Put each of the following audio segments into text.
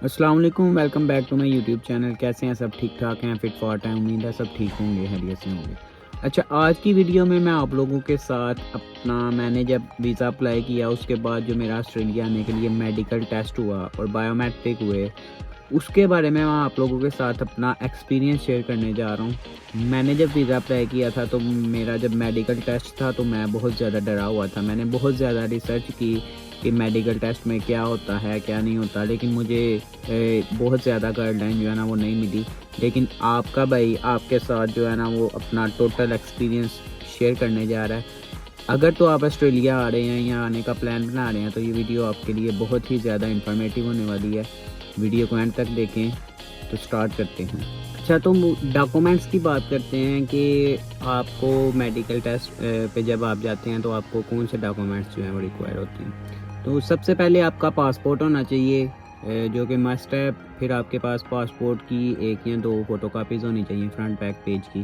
السلام علیکم، welcome back to my YouTube channel. کیسے ہیں سب؟ ٹھیک ٹھاک ہیں؟ فٹ فاٹ ہیں؟ امید ہے سب ٹھیک ہوں گے، خیریت سے ہوں گے۔ اچھا، آج کی ویڈیو میں آپ لوگوں کے ساتھ میں نے جب ویزا اپلائی کیا اس کے بعد جو میرا آسٹریلیا آنے کے لیے میڈیکل ٹیسٹ ہوا اور بایو میٹرک ہوئے، اس کے بارے میں آپ لوگوں کے ساتھ اپنا ایکسپیرینس شیئر کرنے جا رہا ہوں۔ میں نے جب ویزا اپلائی کیا تھا تو میرا جب میڈیکل ٹیسٹ تھا تو میں بہت زیادہ ڈرا ہوا تھا۔ میں نے بہت زیادہ ریسرچ کی کہ میڈیکل ٹیسٹ میں کیا ہوتا ہے کیا نہیں ہوتا، لیکن مجھے بہت زیادہ گائیڈ لائن جو ہے نا وہ نہیں ملی۔ لیکن آپ کا بھائی آپ کے ساتھ جو ہے نا وہ اپنا ٹوٹل ایکسپیرینس شیئر کرنے جا رہا ہے۔ اگر تو آپ آسٹریلیا آ رہے ہیں یا آنے کا پلان بنا رہے ہیں تو یہ ویڈیو آپ کے لیے بہت ہی زیادہ انفارمیٹیو ہونے والی ہے۔ ویڈیو کو اینڈ تک دیکھیں تو سٹارٹ کرتے ہیں۔ اچھا، تو ڈاکومنٹس کی بات کرتے ہیں کہ آپ کو میڈیکل ٹیسٹ پہ جب آپ جاتے ہیں تو آپ کو کون سے ڈاکومنٹس جو ہیں وہ ریکوائر ہوتے ہیں۔ تو سب سے پہلے آپ کا پاسپورٹ ہونا چاہیے، جو کہ مسٹ ہے۔ پھر آپ کے پاس پاسپورٹ کی 1 یا 2 فوٹو کاپیز ہونی چاہیے فرنٹ بیک پیج کی۔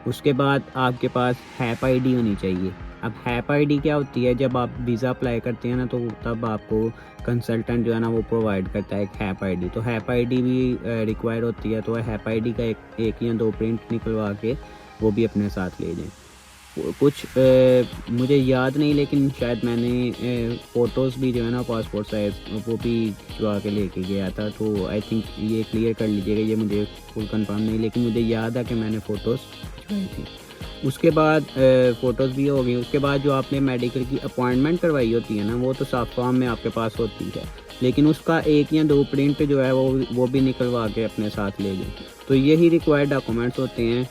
اس کے بعد آپ کے پاس ہیپ آئی ڈی ہونی چاہیے۔ اب ہیپ آئی ڈی کیا ہوتی ہے؟ جب آپ ویزا اپلائی کرتے ہیں نا تو تب آپ کو کنسلٹنٹ جو ہے نا وہ پرووائڈ کرتا ہے ایک ہیپ آئی ڈی۔ تو ہیپ آئی ڈی بھی ریکوائر ہوتی ہے، تو ہیپ آئی ڈی کا ایک یا 2 پرنٹ نکلوا کے وہ بھی اپنے ساتھ لے جائیں۔ کچھ مجھے یاد نہیں، لیکن شاید میں نے فوٹوز بھی جو ہے نا پاسپورٹ سائز وہ بھی کھنچوا کے لے کے گیا تھا۔ تو آئی تھنک یہ کلیئر کر لیجیے گا، یہ مجھے فل کنفرم نہیں، لیکن مجھے یاد ہے کہ میں نے فوٹوز کھنچوائی تھی۔ اس کے بعد فوٹوز بھی ہو گئی۔ اس کے بعد جو آپ نے میڈیکل کی اپوائنٹمنٹ کروائی ہوتی ہے نا وہ تو صاف فارم میں آپ کے پاس ہوتی ہے، لیکن اس کا 1 یا 2 پرنٹ جو ہے وہ بھی نکلوا کے اپنے ساتھ لے جائیں۔ تو یہی ریکوائرڈ ڈاکومنٹس ہوتے ہیں،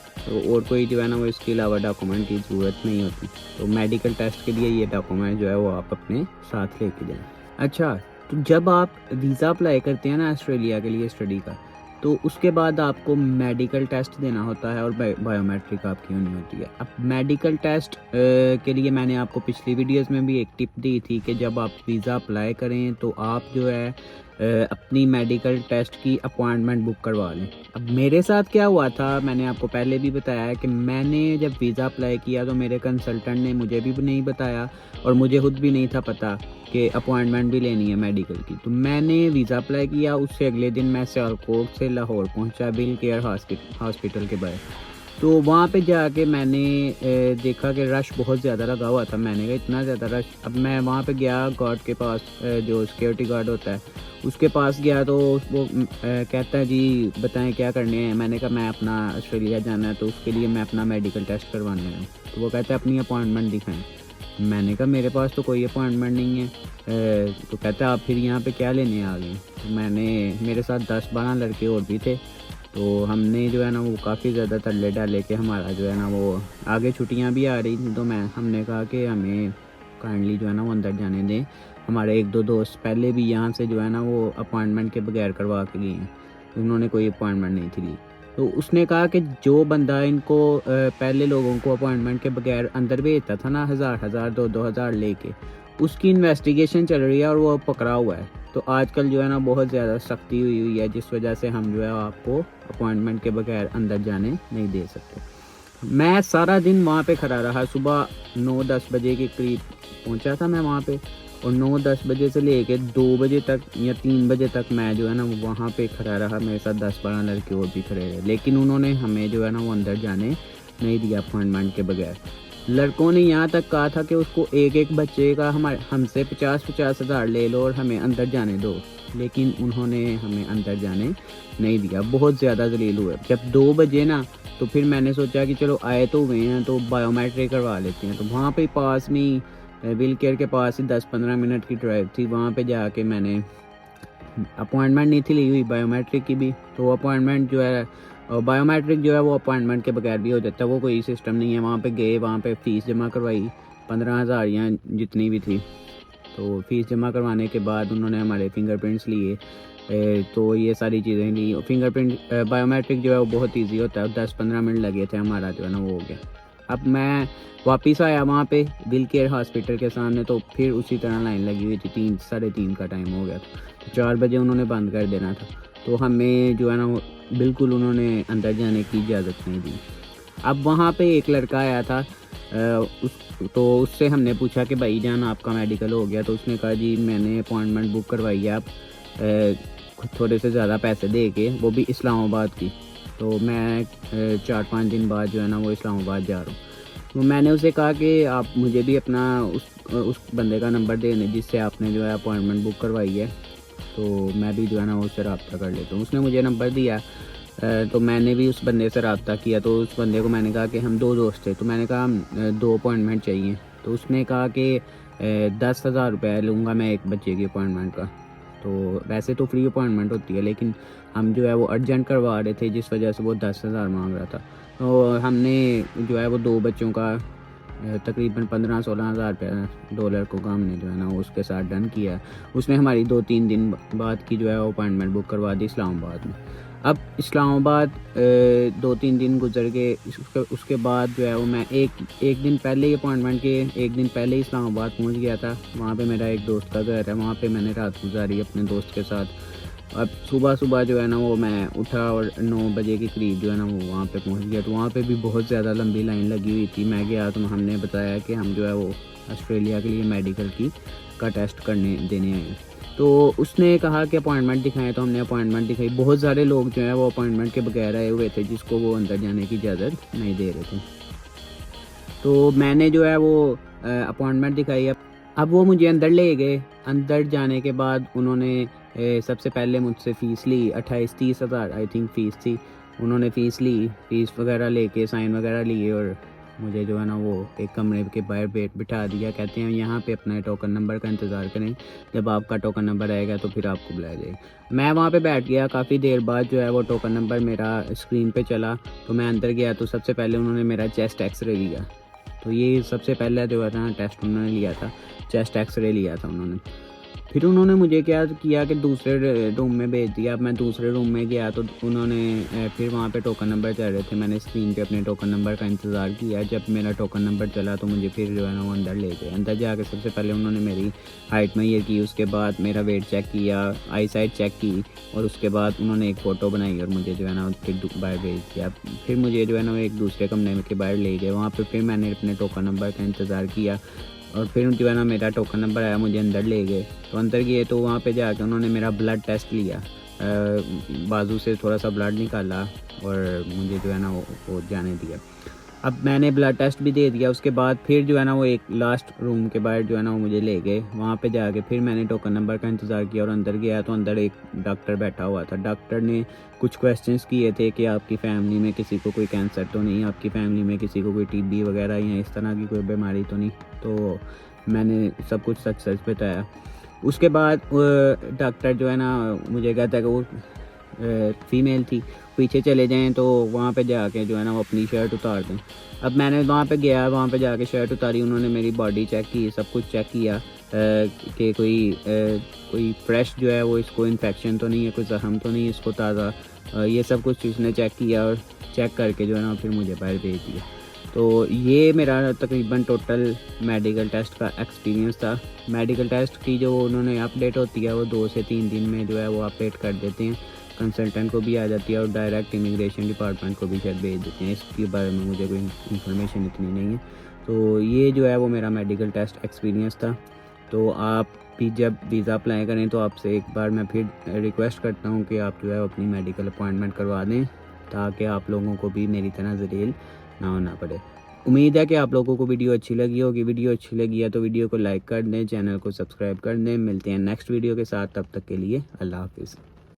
اور کوئی جو ہے نا وہ اس کے علاوہ ڈاکومنٹ کی ضرورت نہیں ہوتی۔ تو میڈیکل ٹیسٹ کے لیے یہ ڈاکومنٹ جو ہے وہ آپ اپنے ساتھ لے کے جائیں۔ اچھا، تو جب آپ ویزا اپلائی کرتے ہیں نا آسٹریلیا کے لیے اسٹڈی کا، تو اس کے بعد آپ کو میڈیکل ٹیسٹ دینا ہوتا ہے اور بایو میٹرک آپ کی ہونی ہوتی ہے۔ اب میڈیکل ٹیسٹ کے لیے میں نے آپ کو پچھلی ویڈیوز میں بھی ایک ٹپ دی تھی کہ جب آپ ویزا اپلائی کریں تو آپ جو ہے اپنی میڈیکل ٹیسٹ کی اپوائنٹمنٹ بک کروا لیں۔ اب میرے ساتھ کیا ہوا تھا، میں نے آپ کو پہلے بھی بتایا ہے کہ میں نے جب ویزا اپلائی کیا تو میرے کنسلٹنٹ نے مجھے بھی نہیں بتایا اور مجھے خود بھی نہیں تھا پتہ کہ اپوائنٹمنٹ بھی لینی ہے میڈیکل کی۔ تو میں نے ویزا اپلائی کیا، اس سے اگلے دن میں سیالکوٹ سے لاہور پہنچا بل کیئر ہاسپٹل کے باہر۔ تو وہاں پہ جا کے میں نے دیکھا کہ رش بہت زیادہ لگا ہوا تھا۔ میں نے کہا اتنا زیادہ رش۔ اب میں وہاں پہ گیا گارڈ کے پاس، جو سیکیورٹی گارڈ ہوتا ہے اس کے پاس گیا تو وہ کہتا ہے جی بتائیں کیا کرنے ہیں۔ میں نے کہا میں اپنا آسٹریلیا جانا ہے تو اس کے لیے میں اپنا میڈیکل ٹیسٹ کروانا ہے۔ تو وہ کہتا ہے اپنی اپوائنٹمنٹ دکھائیں۔ میں نے کہا میرے پاس تو کوئی اپوائنٹمنٹ نہیں ہے۔ تو کہتا ہے آپ پھر یہاں پہ کیا لینے آ گئے؟ تو میرے ساتھ 10-12 لڑکے اور بھی تھے، تو ہم نے جو ہے نا وہ کافی زیادہ تلے ڈالے کہ ہمارا جو ہے نا وہ آگے چھٹیاں بھی آ رہی تھیں، تو ہم نے کہا کہ ہمیں کائنڈلی جو ہے نا وہ اندر جانے دیں۔ ہمارے 1-2 دوست پہلے بھی یہاں سے جو ہے نا وہ اپوائنٹمنٹ کے بغیر کروا کے گئے ہیں، انہوں نے کوئی اپوائنٹمنٹ نہیں تھی لی۔ تو اس نے کہا کہ جو بندہ ان کو پہلے لوگوں کو اپوائنٹمنٹ کے بغیر اندر بھیجتا تھا نا 1000 2,000 لے کے، اس کی انویسٹیگیشن چل رہی ہے اور وہ پکڑا ہوا ہے۔ تو آج کل جو ہے نا بہت زیادہ سختی ہوئی ہے، جس وجہ سے ہم جو ہے آپ کو اپوائنٹمنٹ کے بغیر اندر جانے نہیں دے سکتے۔ میں سارا دن وہاں پہ کھڑا رہا، صبح 9-10 بجے کے قریب پہنچا تھا میں وہاں پہ، اور 9-10 بجے سے لے کے 2 بجے تک یا 3 بجے تک میں جو ہے نا وہاں پہ کھڑا رہا۔ میرے ساتھ 10-12 لڑکے اور بھی کھڑے رہے، لیکن انہوں نے ہمیں جو ہے نا وہ اندر جانے نہیں دیا اپوائنٹمنٹ کے بغیر۔ لڑکوں نے یہاں تک کہا تھا کہ اس کو ایک بچے کا ہم سے 50 ہزار لے لو اور ہمیں اندر جانے دو، لیکن انہوں نے ہمیں اندر جانے نہیں دیا۔ بہت زیادہ ذلیل ہوئے۔ جب 2 بجے نا تو پھر میں نے سوچا کہ چلو آئے تو ہوئے ہیں تو بایو میٹرک کروا لیتے ہیں۔ تو وہاں پہ پاس میں ویل کیئر کے پاس ہی 10-15 منٹ کی ڈرائیو تھی، وہاں پہ جا کے میں نے اپوائنٹمنٹ نہیں تھی لی ہوئی بایو میٹرک کی بھی، تو اپوائنٹمنٹ جو ہے بایو میٹرک جو ہے وہ اپوائنٹمنٹ کے بغیر بھی ہو جاتا ہے، وہ کوئی سسٹم نہیں ہے۔ وہاں پہ گئے، وہاں پہ فیس جمع کروائی 15,000 یا جتنی بھی تھی۔ تو فیس جمع کروانے کے بعد انہوں نے ہمارے فنگر پرنٹس لیے، تو یہ ساری چیزیں لی۔ فنگر پرنٹ بایو میٹرک جو ہے وہ بہت ایزی ہوتا ہے، 10-15 منٹ لگے تھے، ہمارا جو ہے نا وہ ہو گیا۔ اب میں واپس آیا وہاں پہ ویل کیئر ہاسپٹل کے سامنے، تو پھر اسی طرح لائن لگی ہوئی تھی، 3-3:30 کا ٹائم ہو گیا تھا، 4 بجے انہوں نے بند کر دینا تھا۔ تو ہمیں جو ہے نا بالکل انہوں نے اندر جانے کی اجازت نہیں دی۔ اب وہاں پہ ایک لڑکا آیا تھا، تو اس سے ہم نے پوچھا کہ بھائی جان آپ کا میڈیکل ہو گیا؟ تو اس نے کہا جی میں نے اپوائنٹمنٹ بک کروائی ہے، آپ تھوڑے سے زیادہ پیسے دے کے, وہ بھی اسلام آباد کی. تو میں 4-5 دن بعد جو ہے نا وہ اسلام آباد جا رہا ہوں. تو میں نے اسے کہا کہ آپ مجھے بھی اپنا اس بندے کا نمبر دے دیں جس سے آپ نے جو ہے اپوائنٹمنٹ بک کروائی ہے, تو میں بھی جو ہے نا اس سے رابطہ کر لیتا ہوں. اس نے مجھے نمبر دیا, تو میں نے بھی اس بندے سے رابطہ کیا. تو اس بندے کو میں نے کہا کہ ہم 2 دوست تھے, تو میں نے کہا 2 اپوائنٹمنٹ چاہیے. تو اس نے کہا کہ 10,000 روپے لوں گا میں ایک بچے کی اپوائنٹمنٹ کا. تو ویسے تو فری اپوائنٹمنٹ ہوتی ہے, لیکن ہم جو ہے وہ ارجنٹ کروا رہے تھے, جس وجہ سے وہ 10,000 مانگ رہا تھا. تو ہم نے جو ہے وہ 2 بچوں کا تقریباً 15-16 ہزار روپے ڈالر کو ہم نے جو ہے نا اس کے ساتھ ڈن کیا. اس نے ہماری 2-3 دن بعد کی جو ہے اپوائنٹمنٹ بک کروا دی اسلام آباد میں. اب اسلام آباد 2-3 دن گزر گئے. اس کے بعد جو ہے وہ میں ایک دن پہلے ہی اپوائنٹمنٹ کے 1 دن پہلے ہی اسلام آباد پہنچ گیا تھا. وہاں پہ میرا ایک دوست کا گھر ہے, وہاں پہ میں نے رات گزاری اپنے دوست کے ساتھ. اب صبح جو ہے نا وہ میں اٹھا اور 9 بجے کے قریب جو ہے نا وہ وہاں پہ پہنچ گیا. تو وہاں پہ بھی بہت زیادہ لمبی لائن لگی ہوئی تھی. میں گیا تو ہم نے بتایا کہ ہم جو ہے وہ آسٹریلیا کے لیے میڈیکل کا ٹیسٹ دینے آئے ہیں. تو اس نے کہا کہ اپوائنٹمنٹ دکھائیں, تو ہم نے اپوائنٹمنٹ دکھائی. بہت سارے لوگ جو ہیں وہ اپوائنٹمنٹ کے بغیر آئے ہوئے تھے, جس کو وہ اندر جانے کی اجازت نہیں دے رہے تھے. تو میں نے جو ہے وہ اپوائنٹمنٹ دکھائی. اب وہ مجھے اندر لے گئے. اندر جانے کے بعد انہوں نے سب سے پہلے مجھ سے فیس لی. 28-30 ہزار آئی تھنک فیس تھی. انہوں نے فیس لی, فیس وغیرہ لے کے سائن وغیرہ لیے, اور مجھے جو ہے نا وہ ایک کمرے کے باہر بٹھا دیا. کہتے ہیں یہاں پہ اپنا ٹوکن نمبر کا انتظار کریں, جب آپ کا ٹوکن نمبر آئے گا تو پھر آپ کو بلایا جائے گا. میں وہاں پہ بیٹھ گیا. کافی دیر بعد جو ہے وہ ٹوکن نمبر میرا اسکرین پہ چلا. تو میں اندر گیا تو سب سے پہلے انہوں نے میرا چیسٹ ایکس رے لیا. تو یہ سب سے پہلے جو ہے نا ٹیسٹ انہوں نے لیا تھا, چیسٹ ایکس رے لیا تھا انہوں نے. پھر انہوں نے مجھے کیا کیا کہ دوسرے روم میں بھیج دیا. اب میں دوسرے روم میں گیا تو انہوں نے پھر وہاں پہ ٹوکن نمبر چل رہے تھے. میں نے اسکرین پہ اپنے ٹوکن نمبر کا انتظار کیا. جب میرا ٹوکن نمبر چلا تو مجھے پھر جو ہے نا وہ اندر لے گئے. اندر جا کے سب سے پہلے انہوں نے میری ہائٹ میئر کی, اس کے بعد میرا ویٹ چیک کیا, آئی سائٹ چیک کی, اور اس کے بعد انہوں نے ایک فوٹو بنائی اور مجھے جو ہے نا پھر باہر بھیج دیا. پھر مجھے جو ہے نا وہ ایک دوسرے کمرے کے باہر لے گئے. وہاں پہ پھر میں نے اپنے ٹوکن نمبر کا انتظار کیا, اور پھر جو ہے نا میرا ٹوکن نمبر آیا, مجھے اندر لے گئے. تو اندر گئے تو وہاں پہ جا کے انہوں نے میرا بلڈ ٹیسٹ لیا, بازو سے تھوڑا سا بلڈ نکالا, اور مجھے جو ہے نا وہ جانے دیا. اب میں نے بلڈ ٹیسٹ بھی دے دیا. اس کے بعد پھر جو ہے نا وہ ایک لاسٹ روم کے باہر جو ہے نا وہ مجھے لے گئے. وہاں پہ جا کے پھر میں نے ٹوکن نمبر کا انتظار کیا اور اندر گیا تو اندر ایک ڈاکٹر بیٹھا ہوا تھا. ڈاکٹر نے کچھ کویسچنس کیے تھے کہ آپ کی فیملی میں کسی کو کوئی کینسر تو نہیں, آپ کی فیملی میں کسی کو کوئی TB وغیرہ یا اس طرح کی کوئی بیماری تو نہیں. تو میں نے سب کچھ سچ بتایا. اس کے بعد ڈاکٹر جو ہے نا مجھے کہتا ہے کہ وہ فیمیل تھی, پیچھے چلے جائیں تو وہاں پہ جا کے جو ہے نا وہ اپنی شرٹ اتار دیں. اب میں نے وہاں پہ گیا, وہاں پہ جا کے شرٹ اتاری. انہوں نے میری باڈی چیک کی, سب کچھ چیک کیا کہ کوئی فریش جو ہے وہ اس کو انفیکشن تو نہیں ہے, کوئی زخم تو نہیں ہے اس کو تازہ, یہ سب کچھ اس نے چیک کیا, اور چیک کر کے جو ہے نا پھر مجھے باہر بھیج دیا. تو یہ میرا تقریباً ٹوٹل میڈیکل ٹیسٹ کا ایکسپیرینس تھا. میڈیکل ٹیسٹ کی جو انہوں نے اپڈیٹ ہوتی ہے وہ 2 سے 3 دن میں جو ہے وہ اپڈیٹ کر دیتے ہیں. کنسلٹنٹ کو بھی آ جاتی ہے, اور ڈائریکٹ امیگریشن ڈپارٹمنٹ کو بھی شاید بھیج دیتے ہیں. اس کے بارے میں مجھے کوئی انفارمیشن اتنی نہیں ہے. تو یہ جو ہے وہ میرا میڈیکل ٹیسٹ ایکسپیرینس تھا. تو آپ بھی جب ویزا اپلائی کریں تو آپ سے ایک بار میں پھر ریکویسٹ کرتا ہوں کہ آپ جو ہے اپنی میڈیکل اپوائنٹمنٹ کروا دیں, تاکہ آپ لوگوں کو بھی میری طرح ذلیل نہ ہونا پڑے. امید ہے کہ آپ لوگوں کو ویڈیو اچھی لگی ہوگی. ویڈیو اچھی لگی ہے تو ویڈیو کو لائک کر دیں, چینل کو سبسکرائب کر دیں. ملتے ہیں نیکسٹ ویڈیو کے ساتھ, تب تک کے لیے اللہ حافظ.